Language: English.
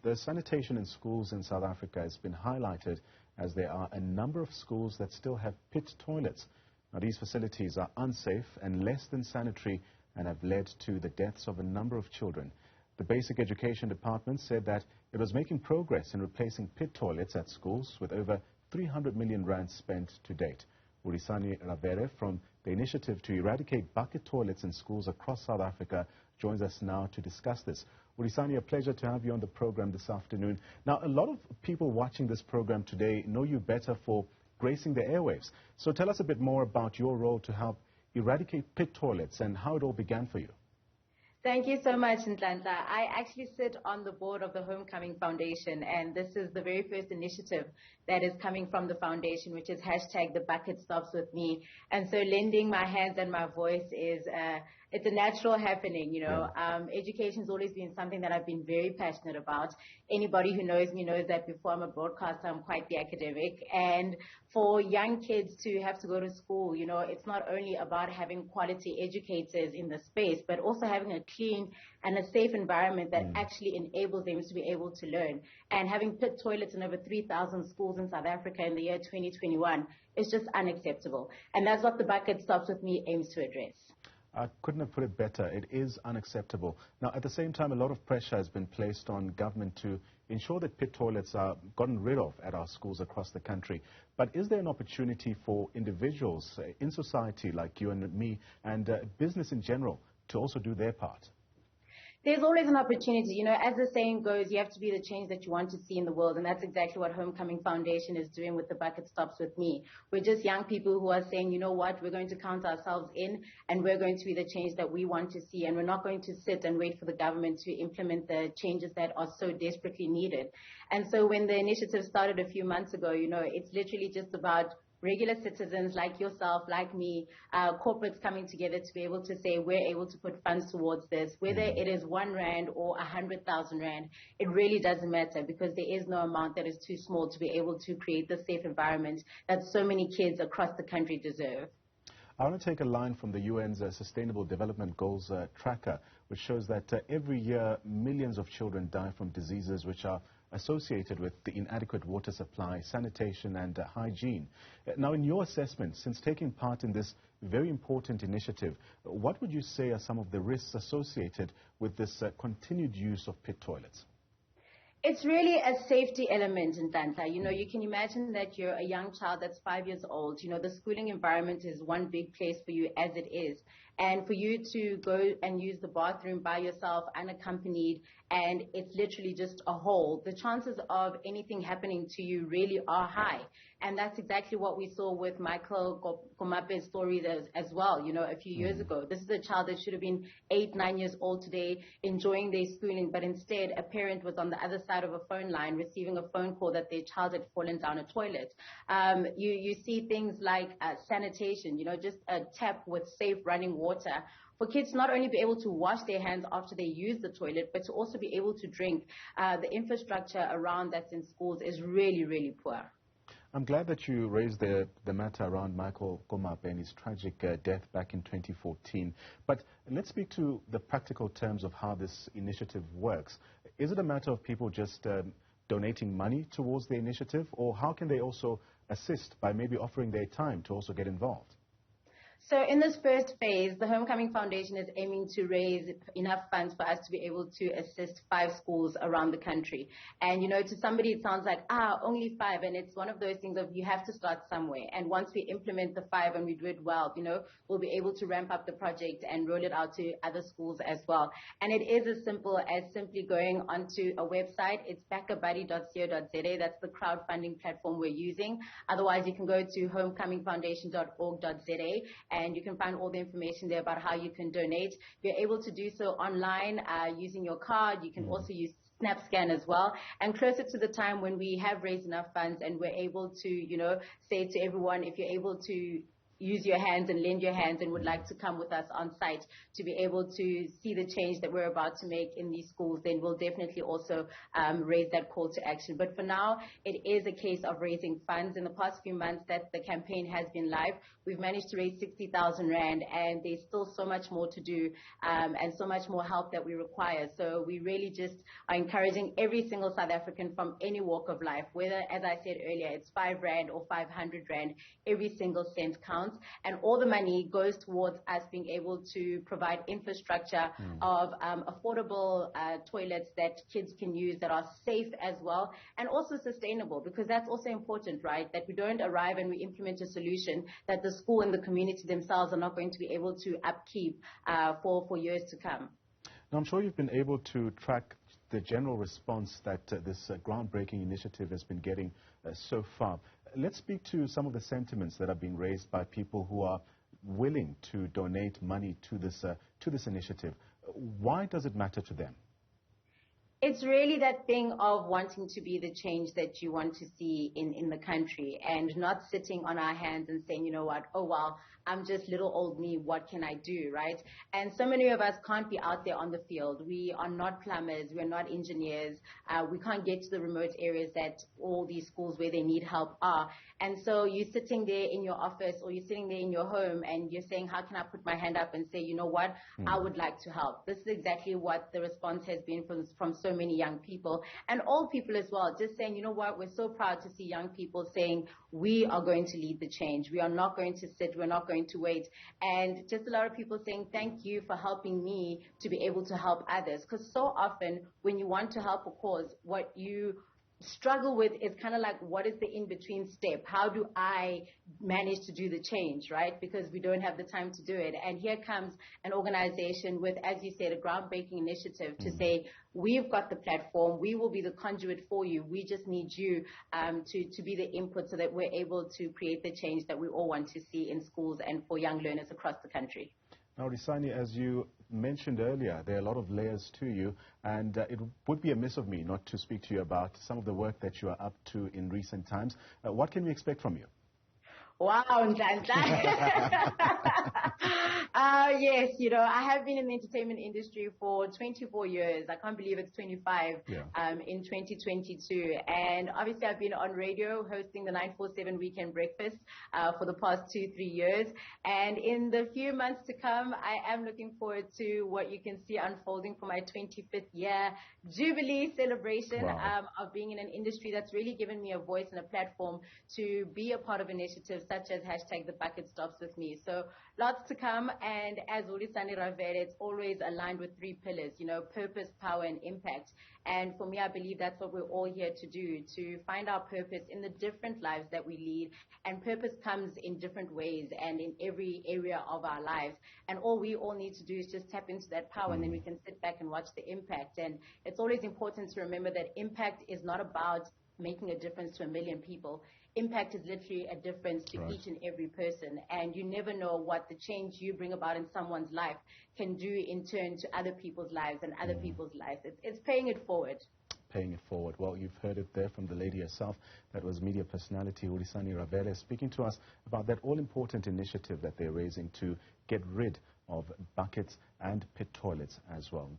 The sanitation in schools in South Africa has been highlighted as there are a number of schools that still have pit toilets. Now, these facilities are unsafe and less than sanitary and have led to the deaths of a number of children. The Basic Education Department said that it was making progress in replacing pit toilets at schools with over 300 million rand spent to date. Hulisani Ravele from the initiative to eradicate bucket toilets in schools across South Africa joins us now to discuss this. Hulisani, a pleasure to have you on the program this afternoon. Now, a lot of people watching this program today know you better for gracing the airwaves. So tell us a bit more about your role to help eradicate pit toilets and how it all began for you. Thank you so much, Nhlanhla. I actually sit on the board of the Homecoming Foundation, and this is the very first initiative that is coming from the foundation, which is hashtag The Bucket Stops With Me. And so lending my hands and my voice is it's a natural happening, you know. Education's always been something that I've been very passionate about. Anybody who knows me knows that before I'm a broadcaster, I'm quite the academic. And for young kids to have to go to school, you know, it's not only about having quality educators in the space, but also having a clean and a safe environment that actually enables them to be able to learn. And having pit toilets in over 3,000 schools in South Africa in the year 2021 is just unacceptable. And that's what The Bucket Stops With Me aims to address. I couldn't have put it better. It is unacceptable. Now, at the same time, a lot of pressure has been placed on government to ensure that pit toilets are gotten rid of at our schools across the country. But is there an opportunity for individuals in society like you and me and business in general to also do their part? There's always an opportunity. You know, as the saying goes, you have to be the change that you want to see in the world. And that's exactly what Homecoming Foundation is doing with The Bucket Stops With Me. We're just young people who are saying, you know what, we're going to count ourselves in and we're going to be the change that we want to see. And we're not going to sit and wait for the government to implement the changes that are so desperately needed. And so when the initiative started a few months ago, you know, it's literally just about regular citizens like yourself, like me, corporates coming together to be able to say we're able to put funds towards this. Whether it is 1 rand or 100,000 rand, it really doesn't matter because there is no amount that is too small to be able to create the safe environment that so many kids across the country deserve. I want to take a line from the UN's Sustainable Development Goals tracker, which shows that every year millions of children die from diseases which are associated with the inadequate water supply, sanitation and hygiene. Now, in your assessment, since taking part in this very important initiative, what would you say are some of the risks associated with this continued use of pit toilets? It's really a safety element in Nhlanhla. You know, you can imagine that you're a young child that's 5 years old. You know, the schooling environment is one big place for you as it is. And for you to go and use the bathroom by yourself unaccompanied and it's literally just a hole, the chances of anything happening to you really are high. And that's exactly what we saw with Michael Komape's story as well, you know, a few years ago. This is a child that should have been 8, 9 years old today, enjoying their schooling, but instead a parent was on the other side of a phone line receiving a phone call that their child had fallen down a toilet. You see things like sanitation, you know, just a tap with safe running water for kids to not only be able to wash their hands after they use the toilet, but to also be able to drink. The infrastructure around that's in schools is really, really poor. I'm glad that you raised the matter around Michael Komape and his tragic death back in 2014. But let's speak to the practical terms of how this initiative works. Is it a matter of people just donating money towards the initiative, or how can they also assist by maybe offering their time to also get involved? So in this first phase, the Homecoming Foundation is aiming to raise enough funds for us to be able to assist 5 schools around the country. And, you know, to somebody it sounds like, only 5. And it's one of those things of you have to start somewhere. And once we implement the 5 and we do it well, you know, we'll be able to ramp up the project and roll it out to other schools as well. And it is as simple as simply going onto a website. It's backabuddy.co.za. That's the crowdfunding platform we're using. Otherwise, you can go to homecomingfoundation.org.za. and you can find all the information there about how you can donate. You're able to do so online using your card. You can also use SnapScan as well. And closer to the time when we have raised enough funds and we're able to, you know, say to everyone, if you're able to use your hands and lend your hands and would like to come with us on site to be able to see the change that we're about to make in these schools, then we'll definitely also raise that call to action. But for now, it is a case of raising funds. In the past few months that the campaign has been live, we've managed to raise 60,000 Rand, and there's still so much more to do and so much more help that we require. So we really just are encouraging every single South African from any walk of life, whether, as I said earlier, it's 5 Rand or 500 Rand, every single cent counts. And all the money goes towards us being able to provide infrastructure of affordable toilets that kids can use that are safe as well, and also sustainable, because that's also important, right? That we don't arrive and we implement a solution that the school and the community themselves are not going to be able to upkeep for years to come. Now, I'm sure you've been able to track the general response that this groundbreaking initiative has been getting so far. Let's speak to some of the sentiments that are being raised by people who are willing to donate money to this initiative. Why does it matter to them? It's really that thing of wanting to be the change that you want to see in the country, and not sitting on our hands and saying, you know what, oh, well, I'm just little old me, what can I do, right? And so many of us can't be out there on the field. We are not plumbers, we're not engineers, we can't get to the remote areas that all these schools where they need help are. And so you're sitting there in your office or you're sitting there in your home and you're saying, how can I put my hand up and say, you know what, I would like to help. This is exactly what the response has been from so many young people and old people as well, just saying, you know what, we're so proud to see young people saying, we are going to lead the change. We are not going to sit, we're not going to wait. And just a lot of people saying, thank you for helping me to be able to help others. Because so often when you want to help a cause, what you struggle with is kind of like, what is the in-between step? How do I manage to do the change, right? Because we don't have the time to do it. And here comes an organization with, as you said, a groundbreaking initiative to say, we've got the platform, we will be the conduit for you. We just need you to be the input so that we're able to create the change that we all want to see in schools and for young learners across the country. Now, Hulisani, as you mentioned earlier, there are a lot of layers to you, and it would be amiss of me not to speak to you about some of the work that you are up to in recent times. What can we expect from you? Wow, yes, you know, I have been in the entertainment industry for 24 years. I can't believe it's 25 in 2022. And obviously I've been on radio hosting the 947 Weekend Breakfast for the past 2-3 years. And in the few months to come, I am looking forward to what you can see unfolding for my 25th year Jubilee celebration of being in an industry that's really given me a voice and a platform to be a part of initiatives such as #TheBucketStopsWithMe. So lots to come, and as Hulisani Ravele, it's always aligned with 3 pillars, you know, purpose, power, and impact. And for me, I believe that's what we're all here to do, to find our purpose in the different lives that we lead. And purpose comes in different ways and in every area of our lives. And all we all need to do is just tap into that power, and then we can sit back and watch the impact. And it's always important to remember that impact is not about making a difference to 1 million people. Impact is literally a difference to each and every person, and you never know what the change you bring about in someone's life can do in turn to other people's lives and other people's lives. It's paying it forward. Paying it forward. Well, you've heard it there from the lady herself. That was media personality Hulisani Ravele speaking to us about that all-important initiative that they're raising to get rid of buckets and pit toilets as well.